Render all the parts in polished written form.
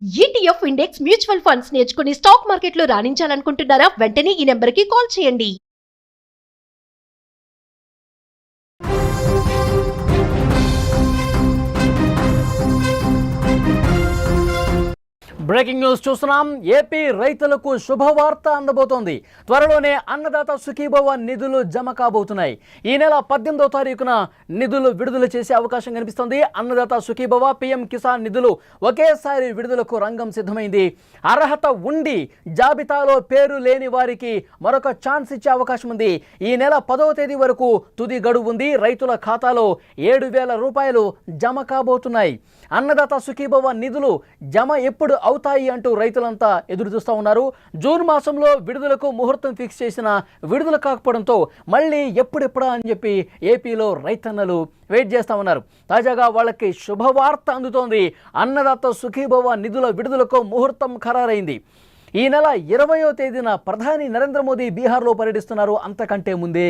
ETF index mutual funds నేర్చుకుని stock మార్కెట్లో రాణించాలనుకుంటున్నారా? వెంటనే ఈ నెంబర్కి కాల్ చేయండి. బ్రేకింగ్ న్యూస్ చూస్తున్నాం. ఏపీ రైతులకు శుభవార్త అందబోతోంది. త్వరలోనే అన్నదాత సుఖీభవ నిధులు జమ కాబోతున్నాయి. ఈ నెల 18వ తారీఖున నిధులు విడుదల చేసే అవకాశం కనిపిస్తోంది. అన్నదాత సుఖీభవ, పీఎం కిసాన్ నిధులు ఒకేసారి విడుదలకు రంగం సిద్ధమైంది. అర్హత ఉండి జాబితాలో పేరు లేని వారికి మరొక ఛాన్స్ ఇచ్చే అవకాశం ఉంది. ఈ నెల 10వ తేదీ వరకు తుది గడువు ఉంది. రైతుల ఖాతాలో 7,000 రూపాయలు జమ కాబోతున్నాయి. అన్నదాత సుఖీభవ నిధులు జమ ఎప్పుడు అవుతాయి అంటూ రైతులంతా ఎదురు చూస్తూ ఉన్నారు. జూన్ మాసంలో విడుదలకు ముహూర్తం ఫిక్స్ చేసిన విడుదల కాకపోవడంతో మళ్ళీ ఎప్పుడెప్పుడా అని చెప్పి ఏపీలో రైతన్నలు వెయిట్ చేస్తూ ఉన్నారు. తాజాగా వాళ్ళకి శుభవార్త అందుతోంది. అన్నదాత సుఖీభవ నిధుల విడుదలకు ముహూర్తం ఖరారైంది. ఈ నెల 20వ తేదీన ప్రధాని నరేంద్ర మోదీ బీహార్లో పర్యటిస్తున్నారు. అంతకంటే ముందే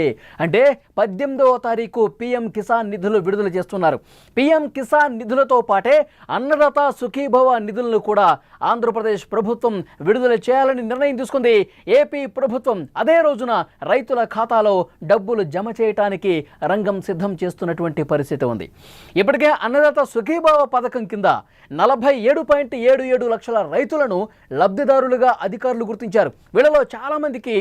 అంటే 18వ తారీఖు పీఎం కిసాన్ నిధులు విడుదల చేస్తున్నారు. పీఎం కిసాన్ నిధులతో పాటే అన్నదాత సుఖీభవ నిధులను కూడా ఆంధ్రప్రదేశ్ ప్రభుత్వం విడుదల చేయాలని నిర్ణయం తీసుకుంది. ఏపీ ప్రభుత్వం అదే రోజున రైతుల ఖాతాలో డబ్బులు జమ చేయడానికి రంగం సిద్ధం చేస్తున్నటువంటి పరిస్థితి ఉంది. ఇప్పటికే అన్నదాత సుఖీభవ పథకం కింద 47.77 లక్షల రైతులను లబ్ధిదారులుగా అధికారులు గుర్తించారు. వీళ్ళలో చాలామందికి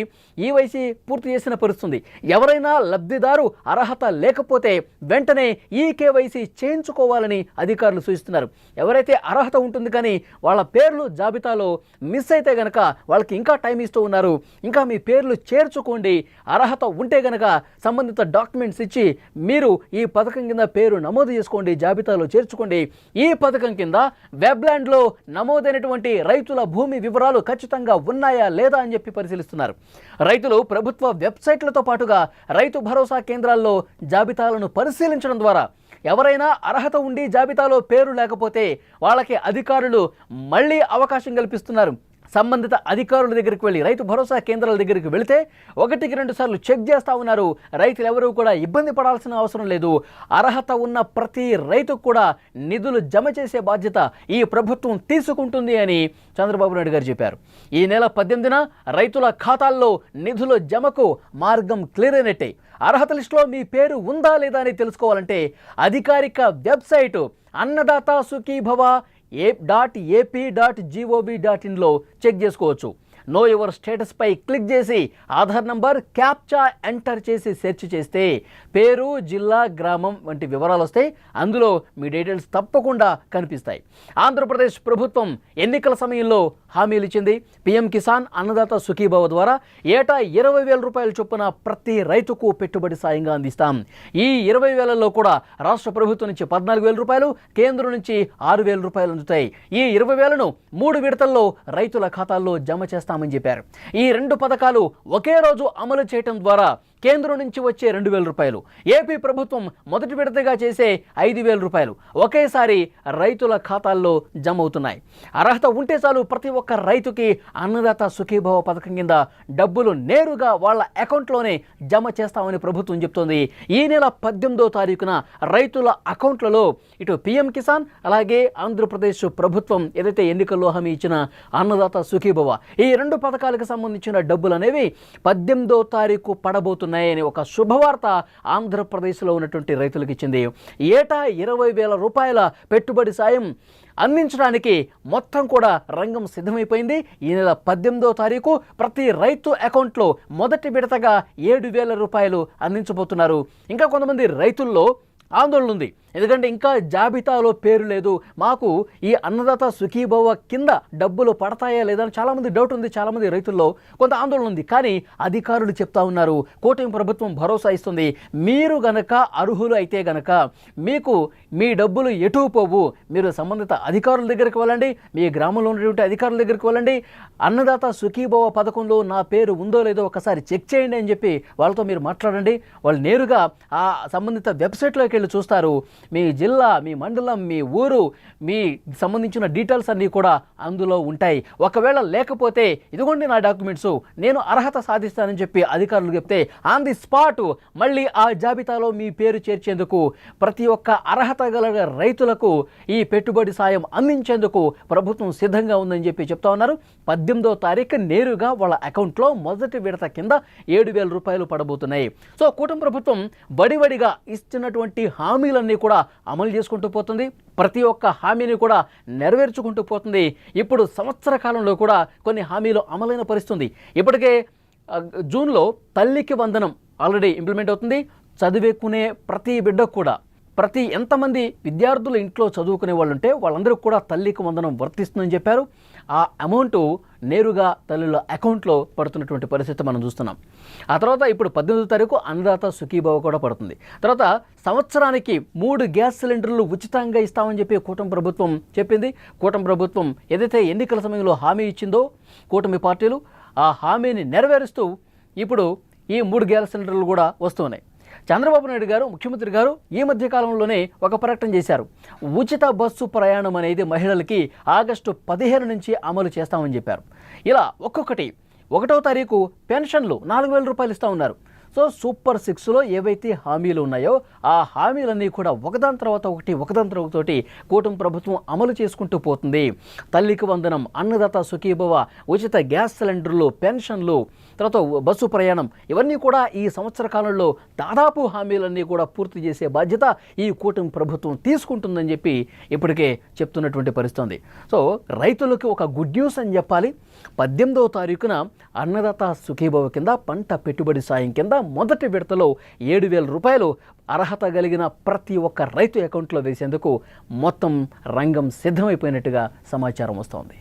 ఈవైసీ పూర్తి చేసిన పరిస్థితుంది. ఎవరైనా లబ్ధిదారు అర్హత లేకపోతే వెంటనే ఈ కేవైసీ చేయించుకోవాలని అధికారులు సూచిస్తున్నారు. ఎవరైతే అర్హత ఉంటుంది కానీ వాళ్ళ పేర్లు జాబితాలో మిస్ అయితే గనక వాళ్ళకి ఇంకా టైం ఇస్తూ ఉన్నారు. ఇంకా మీ పేర్లు చేర్చుకోండి. అర్హత ఉంటే గనక సంబంధిత డాక్యుమెంట్స్ ఇచ్చి మీరు ఈ పథకం కింద పేరు నమోదు చేసుకోండి, జాబితాలో చేర్చుకోండి. ఈ పథకం కింద వెబ్లాండ్లో నమోదైనటువంటి రైతుల భూమి వివరాలు ఖచ్చితంగా ఉన్నాయా లేదా అని చెప్పి పరిశీలిస్తున్నారు. రైతులు ప్రభుత్వ వెబ్సైట్లతో పాటుగా రైతు భరోసా కేంద్రాల్లో జాబితాలను పరిశీలించడం ద్వారా ఎవరైనా అర్హత ఉండి జాబితాలో పేరు లేకపోతే వాళ్ళకి అధికారులు మళ్ళీ అవకాశం కల్పిస్తున్నారు. సంబంధిత అధికారుల దగ్గరికి వెళ్ళి రైతు భరోసా కేంద్రాల దగ్గరికి వెళితే 1-2 సార్లు చెక్ చేస్తూ ఉన్నారు. రైతులు ఎవరూ కూడా ఇబ్బంది పడాల్సిన అవసరం లేదు. అర్హత ఉన్న ప్రతి రైతుకు కూడా నిధులు జమ చేసే బాధ్యత ఈ ప్రభుత్వం తీసుకుంటుంది అని చంద్రబాబు నాయుడు గారు చెప్పారు. ఈ నెల 18న రైతుల ఖాతాల్లో నిధుల జమకు మార్గం క్లియర్ అయినట్టే. అర్హత లిస్టులో మీ పేరు ఉందా లేదా అని తెలుసుకోవాలంటే అధికారిక website Annadata Sukhibhava ap.gov.in check చేసుకోవచ్చు. నో యువర్ స్టేటస్ పై క్లిక్ చేసి ఆధార్ నంబర్, క్యాప్చా ఎంటర్ చేసి సెర్చ్ చేస్తే పేరు, జిల్లా, గ్రామం వంటి వివరాలు వస్తాయి. అందులో మీ డీటెయిల్స్ తప్పకుండా కనిపిస్తాయి. ఆంధ్రప్రదేశ్ ప్రభుత్వం ఎన్నికల సమయంలో హామీలు ఇచ్చింది. పీఎం కిసాన్, అన్నదాత సుఖీభవ ద్వారా ఏటా 20,000 రూపాయల చొప్పున ప్రతి రైతుకు పెట్టుబడి సాయంగా అందిస్తాం. ఈ 20,000లో కూడా రాష్ట్ర ప్రభుత్వం నుంచి 14,000 రూపాయలు, కేంద్రం నుంచి 6,000 రూపాయలు అందుతాయి. ఈ 20,000ను 3 విడతల్లో రైతుల ఖాతాల్లో జమ చేస్తామని చెప్పారు. ఈ 2 పథకాలు ఒకే రోజు అమలు చేయడం ద్వారా కేంద్రం నుంచి వచ్చే 2,000 రూపాయలు, ఏపీ ప్రభుత్వం మొదటి విడతగా చేసే 5,000 రూపాయలు ఒకేసారి రైతుల ఖాతాల్లో జమ అవుతున్నాయి. అర్హత ఉంటే చాలు ప్రతి ఒక్క రైతుకి అన్నదాత సుఖీభవ పథకం కింద డబ్బులు నేరుగా వాళ్ళ అకౌంట్లోనే జమ చేస్తామని ప్రభుత్వం చెప్తోంది. ఈ నెల 18వ తారీఖున రైతుల అకౌంట్లలో ఇటు పీఎం కిసాన్ అలాగే ఆంధ్రప్రదేశ్ ప్రభుత్వం ఏదైతే ఎన్నికల్లో హామీ ఇచ్చిన అన్నదాత సుఖీభవ ఈ 2 పథకాలకు సంబంధించిన డబ్బులు అనేవి 18వ తారీఖు పడబోతున్నాయి అని ఒక శుభవార్త ఆంధ్రప్రదేశ్లో ఉన్నటువంటి రైతులకు ఇచ్చింది. ఏటా 20,000 రూపాయల పెట్టుబడి సాయం అందించడానికి మొత్తం కూడా రంగం సిద్ధమైపోయింది. ఈ నెల 18వ తారీఖు ప్రతి రైతు అకౌంట్లో మొదటి విడతగా 7,000 రూపాయలు అందించబోతున్నారు. ఇంకా కొంతమంది రైతుల్లో ఆందోళన ఉంది. ఎందుకంటే ఇంకా జాబితాలో పేరు లేదు, మాకు ఈ అన్నదాత సుఖీభవ కింద డబ్బులు పడతాయా లేదా అని చాలామంది డౌట్ ఉంది. చాలామంది రైతుల్లో కొంత ఆందోళన ఉంది. కానీ అధికారులు చెప్తా ఉన్నారు, కూటమి ప్రభుత్వం భరోసా ఇస్తుంది, మీరు గనక అర్హులు అయితే గనక మీకు మీ డబ్బులు ఎటు పోవు, మీరు సంబంధిత అధికారుల దగ్గరికి వెళ్ళండి, మీ గ్రామంలో ఉన్నటువంటి అధికారుల దగ్గరికి వెళ్ళండి, అన్నదాత సుఖీభవ పథకంలో నా పేరు ఉందో లేదో ఒకసారి చెక్ చేయండి అని చెప్పి వాళ్ళతో మీరు మాట్లాడండి. వాళ్ళు నేరుగా ఆ సంబంధిత వెబ్సైట్లోకి వెళ్ళి చూస్తారు. మీ జిల్లా, మీ మండలం, మీ ఊరు, మీ సంబంధించిన డీటెయిల్స్ అన్నీ కూడా అందులో ఉంటాయి. ఒకవేళ లేకపోతే ఇదిగోండి నా డాక్యుమెంట్స్, నేను అర్హత సాధిస్తానని చెప్పి అధికారులు చెప్తే ఆన్ ది స్పాట్ మళ్ళీ ఆ జాబితాలో మీ పేరు చేర్చేందుకు ప్రతి ఒక్క అర్హత గల రైతులకు ఈ పెట్టుబడి సాయం అందించేందుకు ప్రభుత్వం సిద్ధంగా ఉందని చెప్పి చెప్తా ఉన్నారు. 18వ తారీఖు నేరుగా వాళ్ళ అకౌంట్లో మొదటి విడత కింద 7,000 రూపాయలు పడబోతున్నాయి. సో కూటమి ప్రభుత్వం బడిబడిగా ఇచ్చినటువంటి హామీలన్నీ కూడా అమలు చేసుకుంటూ పోతుంది. ప్రతి ఒక్క హామీని కూడా నెరవేర్చుకుంటూ పోతుంది. ఇప్పుడు సంవత్సర కాలంలో కూడా కొన్ని హామీలు అమలైన పరిస్థితుంది. ఇప్పటికే జూన్లో తల్లికి వందనం ఆల్రెడీ ఇంప్లిమెంట్ అవుతుంది. చదివేకునే ప్రతి బిడ్డకు కూడా ఎంతమంది విద్యార్థులు ఇంట్లో చదువుకునే వాళ్ళు ఉంటే వాళ్ళందరికీ కూడా తల్లికి వందనం వర్తిస్తుందని చెప్పారు. ఆ అమౌంట్ నేరుగా తల్లుల అకౌంట్లో పడుతున్నటువంటి పరిస్థితి మనం చూస్తున్నాం. ఆ తర్వాత ఇప్పుడు 18వ తారీఖు అన్నదాత సుఖీభవ కూడా పడుతుంది. తర్వాత సంవత్సరానికి 3 గ్యాస్ సిలిండర్లు ఉచితంగా ఇస్తామని చెప్పి కూటమి ప్రభుత్వం చెప్పింది. కూటమి ప్రభుత్వం ఏదైతే ఎన్నికల సమయంలో హామీ ఇచ్చిందో కూటమి పార్టీలు ఆ హామీని నెరవేరుస్తూ ఇప్పుడు ఈ 3 గ్యాస్ సిలిండర్లు కూడా వస్తున్నాయి. చంద్రబాబు నాయుడు గారు, ముఖ్యమంత్రి గారు ఈ మధ్య కాలంలోనే ఒక ప్రకటన చేశారు. ఉచిత బస్సు ప్రయాణం అనేది మహిళలకి ఆగస్టు 15 నుంచి అమలు చేస్తామని చెప్పారు. ఇలా ఒక్కొక్కటి 1వ తారీఖు పెన్షన్లు 4,000 రూపాయలు ఇస్తూ ఉన్నారు. సో సూపర్ 6లో ఏవైతే హామీలు ఉన్నాయో ఆ హామీలన్నీ కూడా ఒకదాని తర్వాత ఒకటి కూటమి ప్రభుత్వం అమలు చేసుకుంటూ పోతుంది. తల్లికి వందనం, అన్నదాత సుఖీభవ, ఉచిత గ్యాస్ సిలిండర్లు, పెన్షన్లు, తర్వాత బస్సు ప్రయాణం, ఇవన్నీ కూడా ఈ సంవత్సర కాలంలో దాదాపు హామీలన్నీ కూడా పూర్తి చేసే బాధ్యత ఈ కూటమి ప్రభుత్వం తీసుకుంటుందని చెప్పి ఇప్పటికే చెప్తున్నటువంటి పరిస్థితి. సో రైతులకు ఒక గుడ్ న్యూస్ అని చెప్పాలి. 18వ తారీఖున అన్నదాత సుఖీభవ కింద పంట పెట్టుబడి సాయం కింద మొదటి విడతలో 7,000 రూపాయలు అర్హత కలిగిన ప్రతి ఒక్క రైతు అకౌంట్లో వేసేందుకు మొత్తం రంగం సిద్ధమైపోయినట్టుగా సమాచారం వస్తోంది.